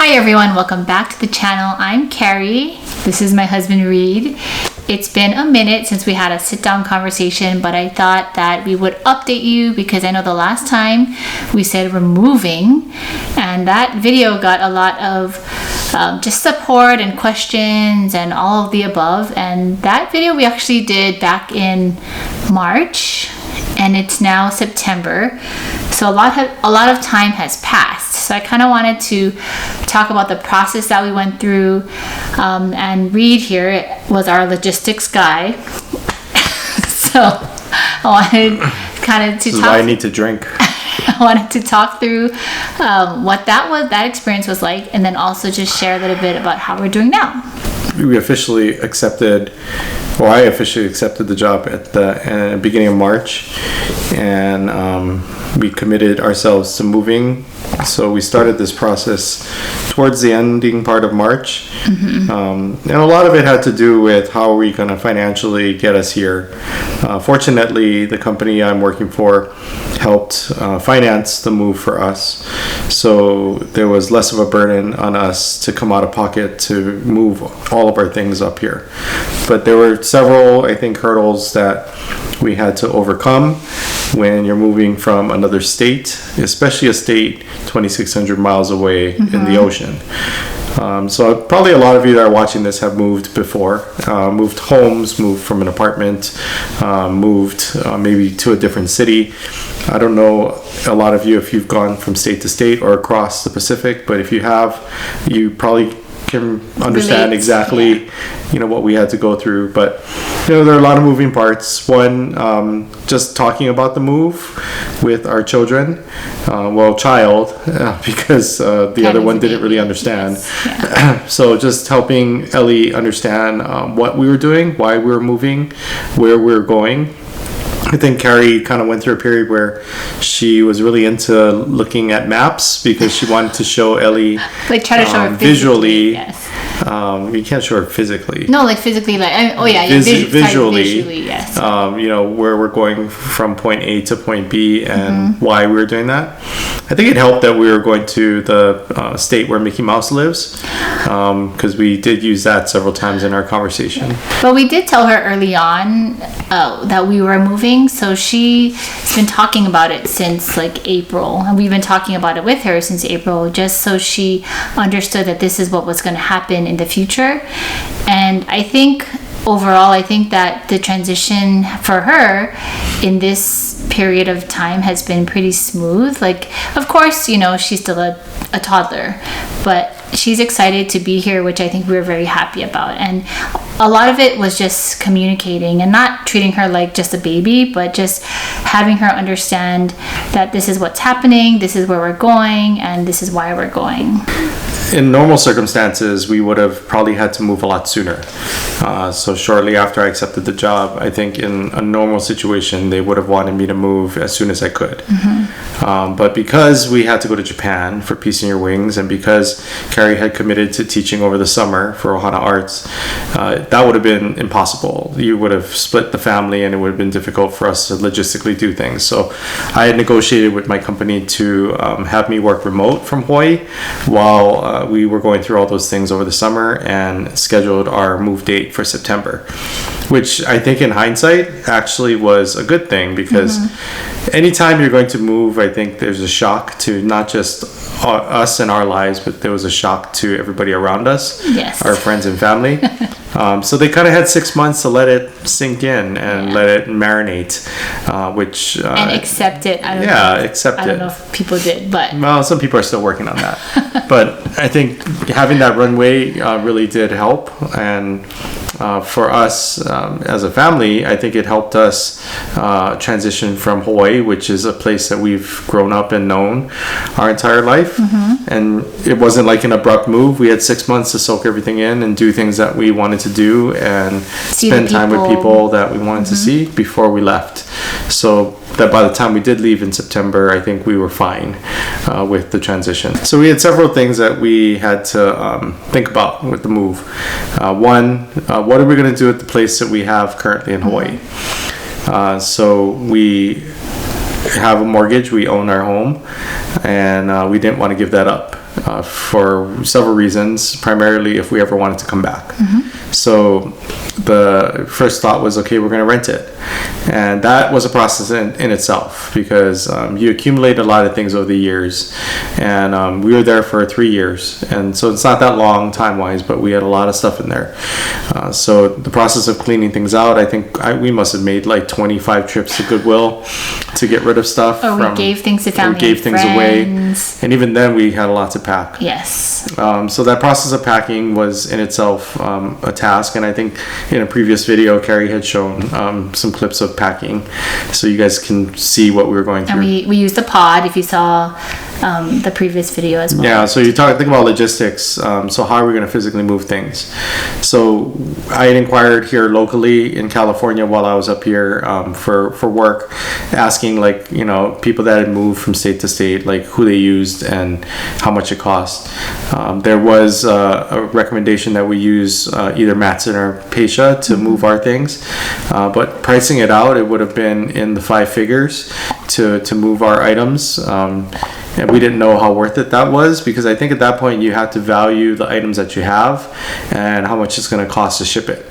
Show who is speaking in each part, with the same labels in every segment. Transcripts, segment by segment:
Speaker 1: Hi everyone, welcome back to the channel. I'm Cari. This is my husband Reid. It's been a minute since we had a sit-down conversation, but I thought that we would update you because I know the last time we said we're moving, and that video got a lot of just support and questions and all of the above. And that video we actually did back in March, and it's now September, so a lot of time has passed. So I kind of wanted to talk about the process that we went through, and Reid here was our logistics guy. So I wanted kind of to
Speaker 2: this
Speaker 1: talk.
Speaker 2: Is why I need to drink.
Speaker 1: I wanted to talk through what that experience was like, and then also just share a little bit about how we're doing now.
Speaker 2: I officially accepted the job at the beginning of March, and we committed ourselves to moving. So we started this process towards the ending part of March. And a lot of it had to do with how are we going to financially get us here. Fortunately, the company I'm working for helped finance the move for us. So there was less of a burden on us to come out of pocket to move all of our things up here. But there were several, I think, hurdles that we had to overcome when you're moving from another state, especially a state 2,600 miles away in the ocean. So probably a lot of you that are watching this have moved before, moved homes, moved from an apartment, moved maybe to a different city. I don't know a lot of you if you've gone from state to state or across the Pacific, but if you have, you probably can understand exactly what we had to go through. But there are a lot of moving parts. One, just talking about the move with our children, because the other one didn't really understand. So just helping Ellie understand what we were doing, why we were moving, where we were going. I think Cari kind of went through a period where she was really into looking at maps because she wanted to show Ellie,
Speaker 1: like try to show her
Speaker 2: visually.
Speaker 1: Yes.
Speaker 2: You can't show her physically.
Speaker 1: No, like physically, like
Speaker 2: visually,
Speaker 1: yes.
Speaker 2: Where we're going from point A to point B and why we were doing that. I think it helped that we were going to the state where Mickey Mouse lives, because we did use that several times in our conversation.
Speaker 1: But we did tell her early on that we were moving, so she's been talking about it since like April, and we've been talking about it with her since April, just so she understood that this is what was going to happen in the future. And I think overall, I think that the transition for her in this period of time has been pretty smooth. Like, of course, she's still a toddler, but she's excited to be here, which I think we're very happy about. And a lot of it was just communicating and not treating her like just a baby, but just having her understand that this is what's happening, this is where we're going, and this is why we're going.
Speaker 2: In normal circumstances, we would have probably had to move a lot sooner. So shortly after I accepted the job, I think in a normal situation, they would have wanted me to move as soon as I could. But because we had to go to Japan for Peace in Your Wings, and because Cari had committed to teaching over the summer for Ohana Arts, that would have been impossible. You would have split the family, and it would have been difficult for us to logistically do things. So I had negotiated with my company to have me work remote from Hawaii while we were going through all those things over the summer, and scheduled our move date for September, which I think in hindsight actually was a good thing, because anytime you're going to move, I think there's a shock to not just us and our lives, but there was a shock to everybody around us, our friends and family. So they kind of had 6 months to let it sink in and let it marinate, and
Speaker 1: accept it. I don't know if people did, but
Speaker 2: some people are still working on that. But I think having that runway really did help, and for us as a family, I think it helped us transition from Hawaii, which is a place that we've grown up and known our entire life. And it wasn't like an abrupt move. We had 6 months to soak everything in and do things that we wanted to do and spend time with people that we wanted to see before we left. So that by the time we did leave in September, I think we were fine with the transition. So we had several things that we had to think about with the move. One, what are we going to do at the place that we have currently in Hawaii? So we have a mortgage, we own our home, and we didn't want to give that up. for several reasons, primarily if we ever wanted to come back. So the first thought was, okay, we're going to rent it. And that was a process in itself, because you accumulate a lot of things over the years. And we were there for 3 years. And so it's not that long time-wise, but we had a lot of stuff in there. So the process of cleaning things out, I think we must have made like 25 trips to Goodwill to get rid of stuff.
Speaker 1: Or we gave things to family,
Speaker 2: we gave things away. And even then we had a lot to pack.
Speaker 1: Yes.
Speaker 2: So that process of packing was in itself a task. And I think in a previous video, Cari had shown some clips of packing, so you guys can see what we were going through.
Speaker 1: And we used a pod, if you saw the previous video as well.
Speaker 2: Yeah, so think about logistics. So how are we going to physically move things? So I had inquired here locally in California while I was up here for work, asking people that had moved from state to state, like who they used and how much it cost. There was a recommendation that we use either Matson or Pasha to move our things, but pricing it out, it would have been in the 5 figures to move our items. And we didn't know how worth it that was, because I think at that point you have to value the items that you have and how much it's going to cost to ship it,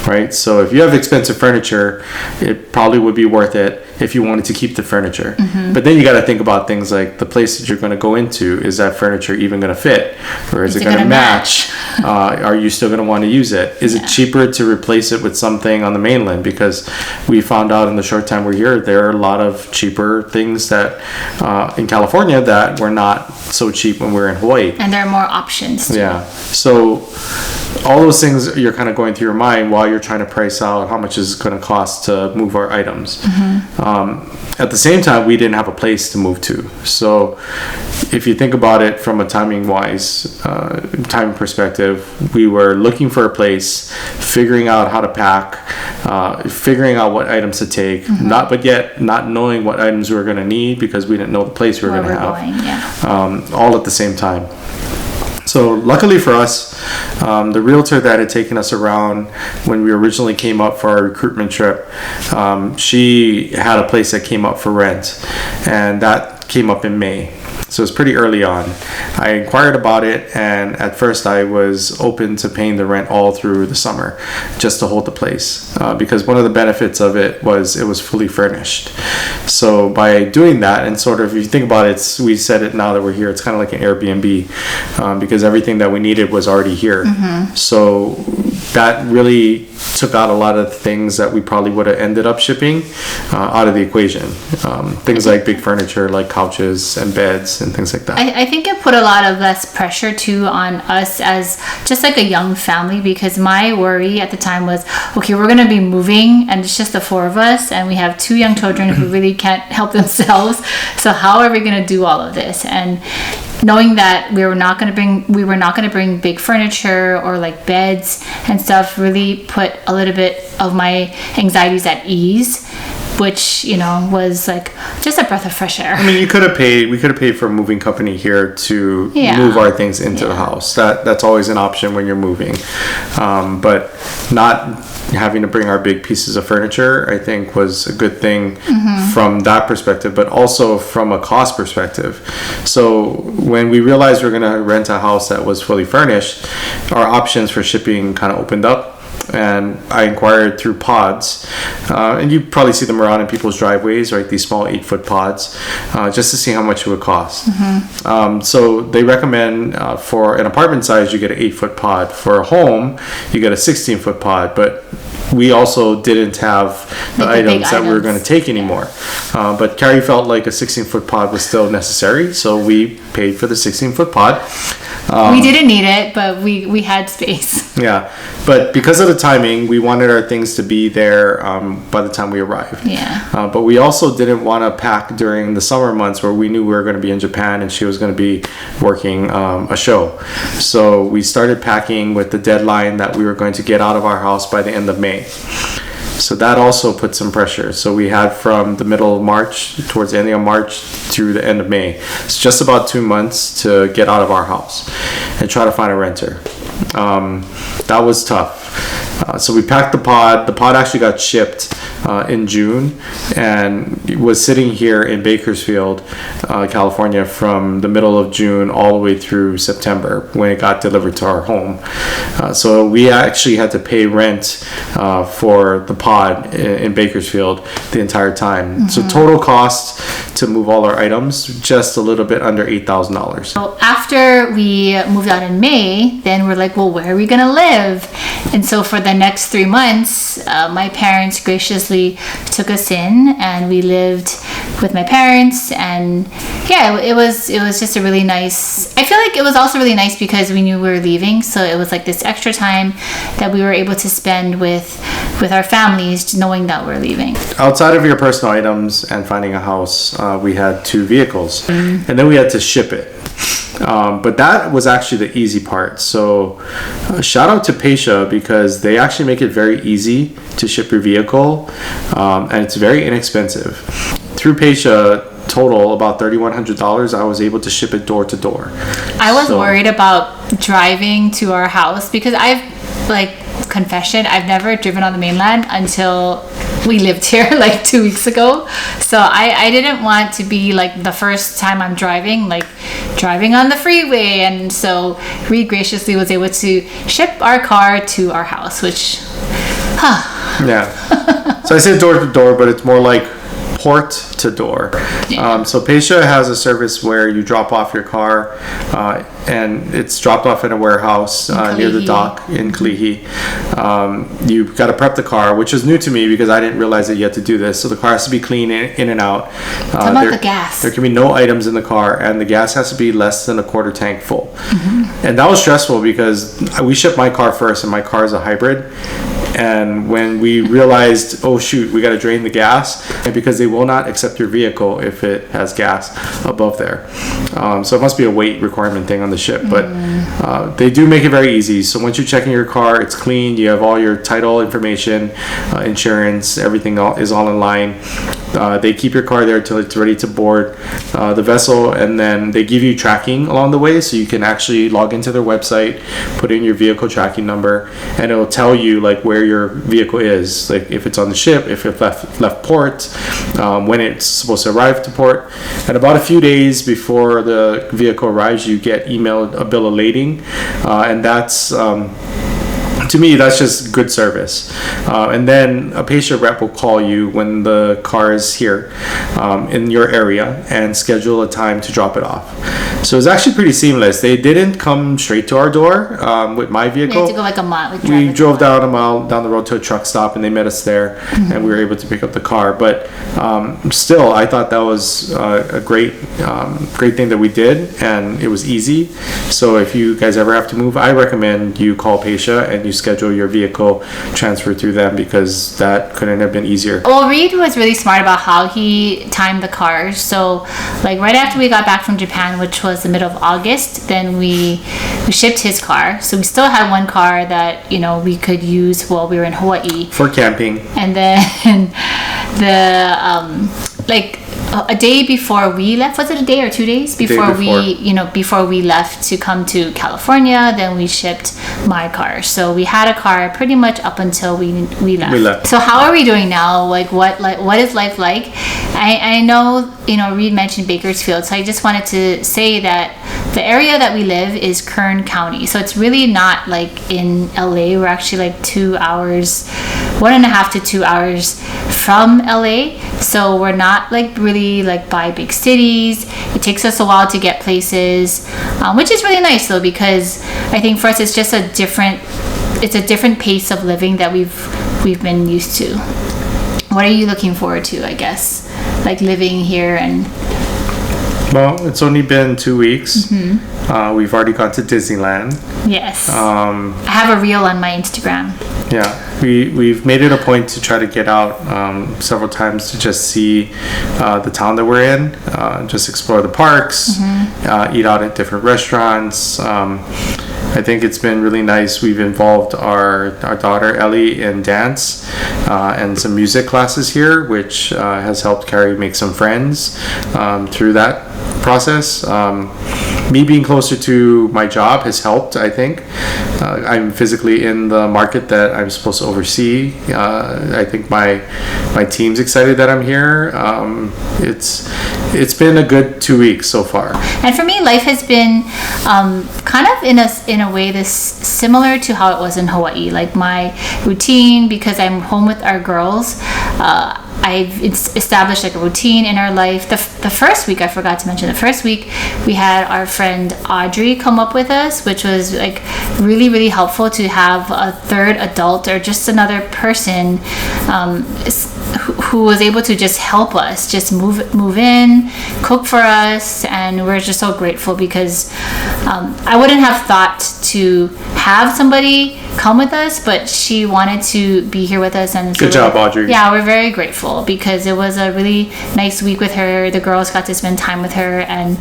Speaker 2: right? So if you have expensive furniture, it probably would be worth it if you wanted to keep the furniture. But then you got to think about things like the place that you're going to go into. Is that furniture even going to fit, or is it going to match? Are you still going to want to use it? Is it cheaper to replace it with something on the mainland? Because we found out in the short time we're here, there are a lot of cheaper things that in California that were not so cheap when we were in Hawaii.
Speaker 1: And there are more options too.
Speaker 2: Yeah. So all those things you're kind of going through your mind while you're trying to price out how much is going to cost to move our items. At the same time, we didn't have a place to move to. So if you think about it from a timing perspective, we were looking for a place, figuring out how to pack, figuring out what items to take, but yet not knowing what items we were going to need, because we didn't know the place we were going to have. All at the same time. So luckily for us, the realtor that had taken us around when we originally came up for our recruitment trip, she had a place that came up for rent, and that came up in May. So it's pretty early on. I inquired about it, and at first I was open to paying the rent all through the summer just to hold the place, because one of the benefits of it was fully furnished. So by doing that, and sort of, if you think about it, we said it now that we're here, it's kind of like an Airbnb, because everything that we needed was already here. So that really took out a lot of things that we probably would have ended up shipping out of the equation. Things like big furniture, like couches and beds and things like that.
Speaker 1: I think it put a lot of less pressure too on us as just like a young family, because my worry at the time was, okay, we're going to be moving and it's just the 4 of us, and we have 2 young children who really can't help themselves. So how are we going to do all of this? And knowing that we were not going to bring big furniture or like beds and stuff really put a little bit of my anxieties at ease, which was like just a breath of fresh air.
Speaker 2: I mean, we could have paid for a moving company here to move our things into the house. That's always an option when you're moving, but not having to bring our big pieces of furniture, I think, was a good thing from that perspective, but also from a cost perspective. So when we realized we were going to rent a house that was fully furnished, our options for shipping kind of opened up. And I inquired through pods, and you probably see them around in people's driveways, right? These small 8-foot pods, just to see how much it would cost. So they recommend for an apartment size, you get an 8-foot pod. For a home, you get a 16-foot pod. But we also didn't have the items that we were going to take anymore. But Cari felt like a 16-foot pod was still necessary, so we paid for the 16-foot pod.
Speaker 1: We didn't need it, but we had space.
Speaker 2: Yeah, but because of the timing, we wanted our things to be there by the time we arrived.
Speaker 1: Yeah.
Speaker 2: But we also didn't want to pack during the summer months where we knew we were going to be in Japan and she was going to be working a show. So we started packing with the deadline that we were going to get out of our house by the end of May. So that also put some pressure. So we had from the middle of March, towards the end of March, through the end of May. It's just about 2 months to get out of our house and try to find a renter. That was tough. So we packed the pod. The pod actually got shipped in June, and was sitting here in Bakersfield, California, from the middle of June all the way through September when it got delivered to our home. So we actually had to pay rent for the pod in Bakersfield the entire time. So total cost to move all our items, just a little bit under $8,000.
Speaker 1: So after we moved out in May, then we're like, well, where are we gonna live? And so for the next 3 months, my parents graciously took us in, and we lived with my parents. And yeah, it was just a really nice. I feel like it was also really nice because we knew we were leaving, so it was like this extra time that we were able to spend with our families, knowing that we're leaving.
Speaker 2: Outside of your personal items and finding a house, we had 2 vehicles, and then we had to ship it. But that was actually the easy part. So shout out to Paisha, because they actually make it very easy to ship your vehicle, and it's very inexpensive. Through Paisha, total about $3,100, I was able to ship it door to door.
Speaker 1: I was worried about driving to our house because confession, I've never driven on the mainland until we lived here like 2 weeks ago. So I didn't want to be like the first time I'm driving on the freeway. And so Reid graciously was able to ship our car to our house, which
Speaker 2: yeah. So I said door to door, but it's more like port to door.
Speaker 1: Yeah.
Speaker 2: So Paisha has a service where you drop off your car, and it's dropped off in a warehouse near the dock in Kalihi. You've got to prep the car, which is new to me because I didn't realize that you had to do this. So the car has to be clean in and out.
Speaker 1: How about the gas?
Speaker 2: There can be no items in the car, and the gas has to be less than a quarter tank full. And that was stressful because we shipped my car first, and my car is a hybrid. And when we realized, oh shoot, we got to drain the gas, and because they will not accept your vehicle if it has gas above there. So it must be a weight requirement thing on the ship, but they do make it very easy. So once you check in your car, it's clean, you have all your title information, insurance, everything is all in line. They keep your car there till it's ready to board the vessel, and then they give you tracking along the way, so you can actually log into their website, put in your vehicle tracking number, and it'll tell you like where your vehicle is, like if it's on the ship, if it left port, when it's supposed to arrive to port. And about a few days before the vehicle arrives, you get emailed a bill of lading, and that's to me, that's just good service. And then a Paisha rep will call you when the car is here in your area and schedule a time to drop it off. So it's actually pretty seamless. They didn't come straight to our door with my vehicle.
Speaker 1: We had to go like a mile.
Speaker 2: We drove down a mile down the road to a truck stop, and they met us there, and we were able to pick up the car. But still, I thought that was a great thing that we did, and it was easy. So if you guys ever have to move, I recommend you call Paisha and you schedule your vehicle transfer through them, because that couldn't have been easier.
Speaker 1: Well, Reid was really smart about how he timed the cars. So like right after we got back from Japan, which was the middle of August, then we shipped his car. So we still had one car that we could use while we were in Hawaii
Speaker 2: for camping.
Speaker 1: And then a day before we left, was it a day or 2 days before we left to come to California, then we shipped my car. So we had a car pretty much up until we left. So how are we doing now? What is life like? I know Reid mentioned Bakersfield, so I just wanted to say that the area that we live is Kern County, so it's really not like in LA. We're actually like 2 hours, 1.5 to 2 hours from LA, so we're not like really like by big cities. It takes us a while to get places, which is really nice though, because I think for us it's just a different pace of living that we've been used to. What are you looking forward to, I guess, like living here? And
Speaker 2: well, it's only been 2 weeks. We've already gone to Disneyland.
Speaker 1: Yes. I have a reel on my Instagram.
Speaker 2: Yeah, we've made it a point to try to get out several times to just see the town that we're in, just explore the parks, eat out at different restaurants. I think it's been really nice. We've involved our daughter Ellie in dance and some music classes here, which has helped Cari make some friends through that process. me being closer to my job has helped, I think. I'm physically in the market that I'm supposed to oversee. I think my team's excited that I'm here. It's been a good 2 weeks so far.
Speaker 1: And for me, life has been kind of in a way this similar to how it was in Hawaii. Like my routine, because I'm home with our girls, I've established like a routine in our life. The first week, I forgot to mention, the first week we had our friend Audrey come up with us, which was like really, really helpful to have a third adult or just another person who was able to just help us, just move in, cook for us, and we're just so grateful because I wouldn't have thought to have somebody come with us, but she wanted to be here with us. And so
Speaker 2: good job, Audrey.
Speaker 1: Yeah, we're very grateful because it was a really nice week with her. The girls got to spend time with her, and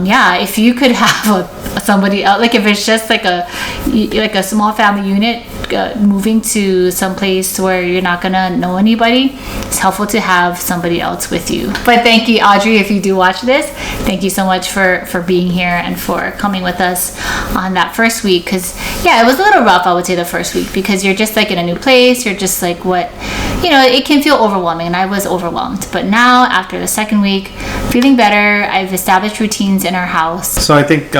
Speaker 1: yeah, if you could have somebody else, like if it's just like a small family unit moving to some place where you're not gonna know anybody, it's helpful to have somebody else with you. But thank you, Audrey, if you do watch this, thank you so much for being here and for coming with us on that first week, because yeah, it was a little rough, I would say, the first week, because you're just like in a new place, you're just like, what, you know, it can feel overwhelming, and I was overwhelmed. But now after the second week, feeling better. I've established routines in our house.
Speaker 2: So I think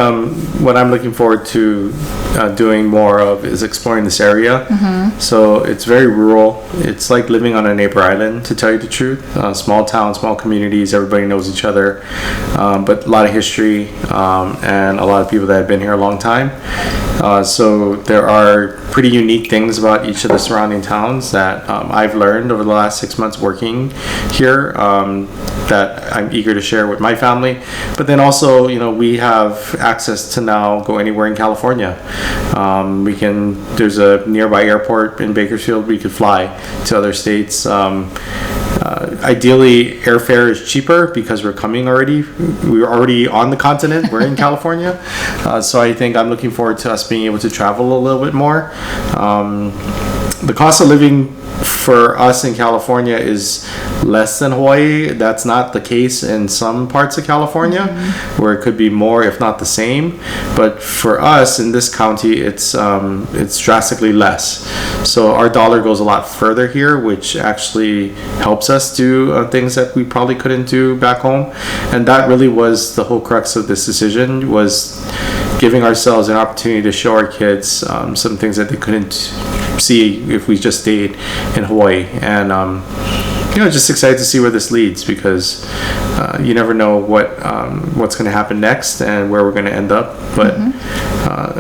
Speaker 2: what I'm looking forward to doing more of is exploring this area. So it's very rural. It's like living on a neighbor island, to tell you the truth. Small town, small communities, everybody knows each other, but a lot of history and a lot of people that have been here a long time. So there are pretty unique things about each of the surrounding towns that I've learned over the last 6 months working here that I'm eager to share with my family. But then also, you know, we have access to now go anywhere in California. There's a nearby airport in Bakersfield. We could fly to other states. Ideally, airfare is cheaper because we're coming already. We're already on the continent. We're in California. So I think I'm looking forward to us being able to travel a little bit more. The cost of living for us in California is less than Hawaii. That's not the case in some parts of California, where it could be more, if not the same. But for us in this county, it's drastically less. So our dollar goes a lot further here, which actually helps us do things that we probably couldn't do back home. And that really was the whole crux of this decision, was giving ourselves an opportunity to show our kids some things that they couldn't see if we just stayed in Hawaii. And you know, just excited to see where this leads, because you never know what's going to happen next and where we're going to end up. But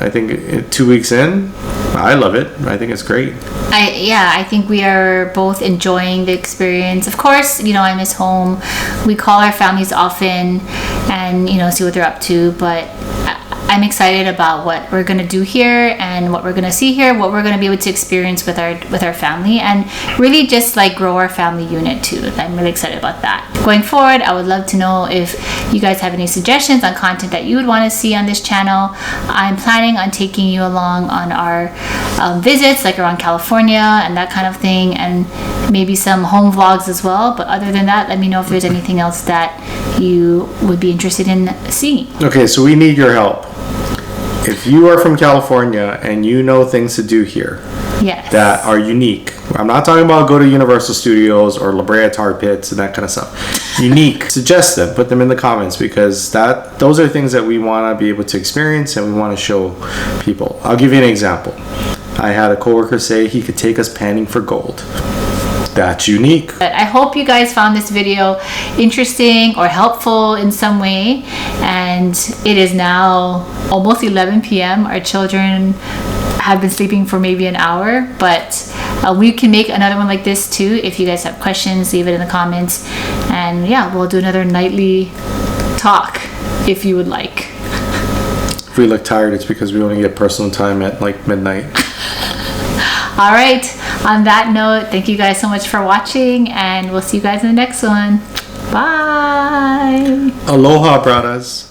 Speaker 2: I think 2 weeks in, I love it. I think it's great.
Speaker 1: I think we are both enjoying the experience. Of course, you know, I miss home. We call our families often and, you know, see what they're up to. But I'm excited about what we're going to do here and what we're going to see here, what we're going to be able to experience with our family, and really just like grow our family unit too. I'm really excited about that. Going forward, I would love to know if you guys have any suggestions on content that you would want to see on this channel. I'm planning on taking you along on our visits, like around California and that kind of thing, and maybe some home vlogs as well. But other than that, let me know if there's anything else that you would be interested in seeing.
Speaker 2: Okay, so we need your help. If you are from California and you know things to do here that are unique, I'm not talking about go to Universal Studios or La Brea Tar Pits and that kind of stuff. Unique, suggest them, put them in the comments, because those are things that we want to be able to experience and we want to show people. I'll give you an example. I had a coworker say he could take us panning for gold. That's unique.
Speaker 1: But I hope you guys found this video interesting or helpful in some way. And it is now almost 11 p.m. Our children have been sleeping for maybe an hour, but we can make another one like this too. If you guys have questions, leave it in the comments. And yeah, we'll do another nightly talk if you would like.
Speaker 2: If we look tired, it's because we only get personal time at like midnight.
Speaker 1: All right, on that note, thank you guys so much for watching, and we'll see you guys in the next one. Bye.
Speaker 2: Aloha, brothers.